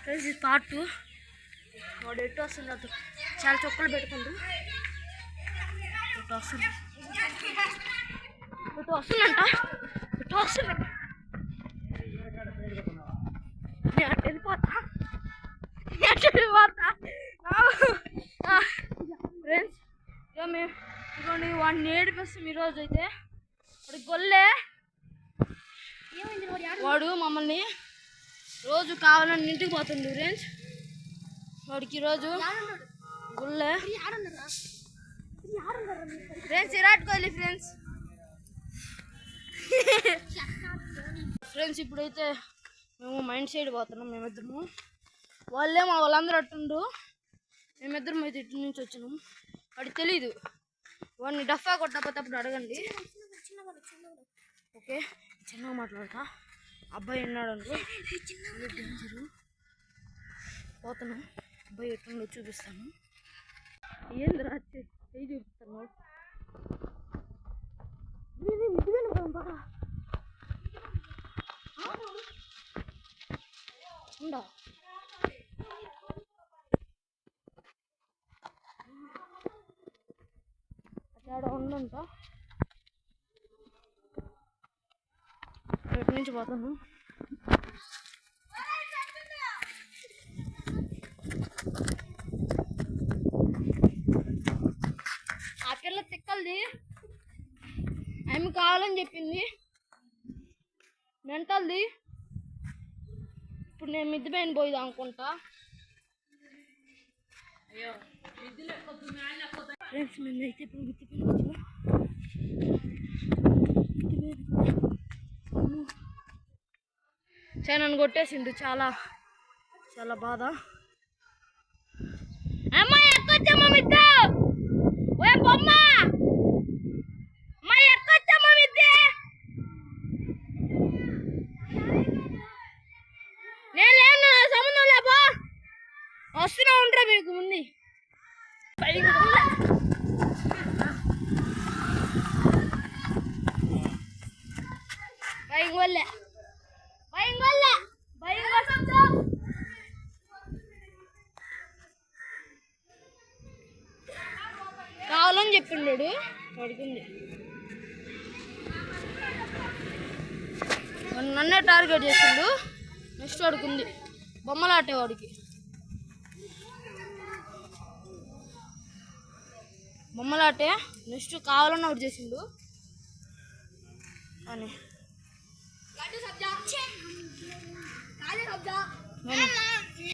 Friends ఇది part 2. వాడు ఎటు వస్తున్నట్టు చాలా చొక్కలు పెట్టుకుంటూ ఇటు వస్తుందంట వెళ్ళిపోతా ఫ్రెండ్స్ ఇక మేము ఇదిగోండి వాడిని ఏడిపిస్తాం ఈరోజు అయితే. వాడు గొల్లే, వాడు మమ్మల్ని రోజు కావాలని ఇంటికి పోతుంది ఫ్రెండ్స్. వాడికి ఈరోజు గుల్లే friends, Virat Kohli friends. Friends ఇప్పుడైతే మేము మైండ్ సైడ్ పోతున్నాం మేమిద్దరము. వాళ్ళేమో వాళ్ళందరూ అట్టుండు, మేమిద్దరం అయితే ఇటు నుంచి వచ్చినాం. వాడికి తెలీదు. వాడిని డఫా కొట్టకపోతే అప్పుడు అడగండి. ఓకే చిన్నగా మాట్లాడతా. అబ్బాయి ఉన్నాడు అనుకో, డేంజరు. పోతున్నాం. అబ్బాయి ఎట్టుండో చూపిస్తాను. ఏంది రాత్రి చేయి చూపిస్తాను. ఉండా అక్కడ ఉందంట. రేపు నుంచి పోతాను. ఆ పిల్ల తిక్కలది, ఆమె కావాలని చెప్పింది. మెంటల్ది. ఇప్పుడు నేను మిద్ది పైన పోయిదా అనుకుంటా. ఫ్రెండ్స్ మేమైతే ఇప్పుడు మిద్ది పైన వచ్చినా. సరే నన్ను కొట్టేసిండు. చాలా చాలా బాధ. అమ్మా ఎక్కొచ్చామా మిద్దు? ఓ బొమ్మ అమ్మా ఎక్కొచ్చామా మిద్ది? నేను లేను, సంబంధం లేపా. వస్తున్నా ఉంటా మీకు ముందు. పైకి వల్లే కావాలని చెప్పిండు. పడుకుంది. నన్నే టార్గెట్ చేసిండు. నెక్స్ట్ అడుగుంది బొమ్మలాటే వాడికి. బొమ్మలాటే నెక్స్ట్ కావాలని ఒకటి చేసిండు అని.